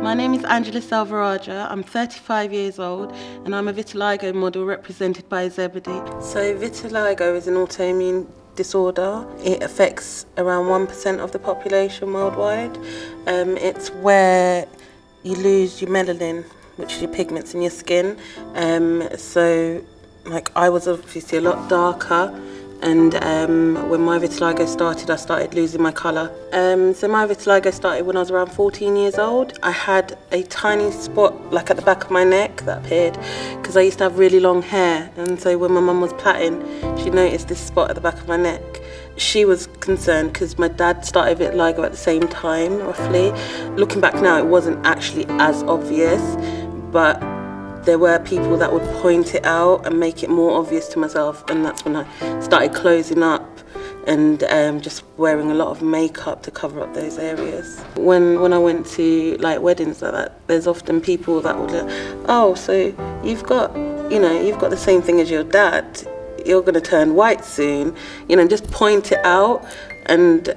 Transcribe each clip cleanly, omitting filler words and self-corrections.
My name is Angela Salvaraja. I'm 35 years old and I'm a vitiligo model represented by Zebedee. So vitiligo is an autoimmune disorder. It affects around 1% of the population worldwide. It's where you lose your melanin, which is your pigments in your skin. So I was obviously a lot darker, and when my vitiligo started, I started losing my colour. So my vitiligo started when I was around 14 years old. I had a tiny spot at the back of my neck that appeared because I used to have really long hair, and so when my mum was plaiting, she noticed this spot at the back of my neck. She was concerned because my dad started vitiligo at the same time, roughly. Looking back now, it wasn't actually as obvious, but there were people that would point it out and make it more obvious to myself, and that's when I started closing up and just wearing a lot of makeup to cover up those areas. When I went to weddings like that, there's often people that would oh, so you've got the same thing as your dad, you're going to turn white soon, just point it out. And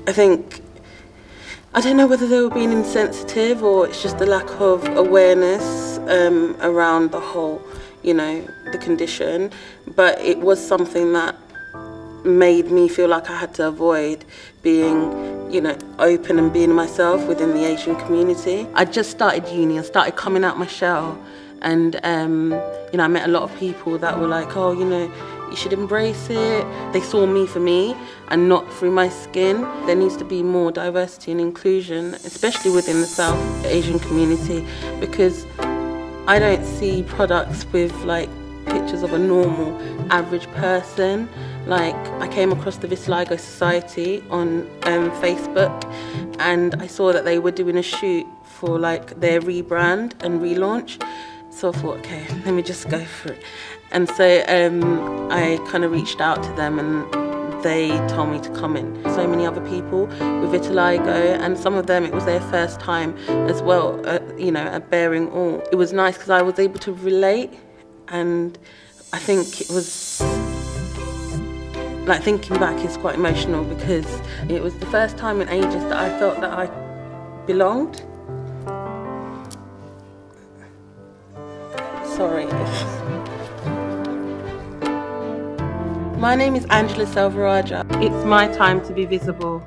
I don't know whether they were being insensitive or it's just the lack of awareness around the whole, the condition. But it was something that made me feel like I had to avoid being, open and being myself within the Asian community. I just started uni, I started coming out my shell, and I met a lot of people that were like, oh, you should embrace it. They saw me for me and not through my skin. There needs to be more diversity and inclusion, especially within the South Asian community, because I don't see products with pictures of a normal, average person. I came across the Vitiligo Society on Facebook, and I saw that they were doing a shoot for their rebrand and relaunch. So I thought, okay, let me just go for it. And so I kind of reached out to them, and they told me to come in. So many other people with vitiligo, and some of them it was their first time as well, at bearing all. It was nice because I was able to relate, and I think it was, thinking back, it's quite emotional because it was the first time in ages that I felt that I belonged. Sorry. My name is Angela Salvaraja. It's my time to be visible.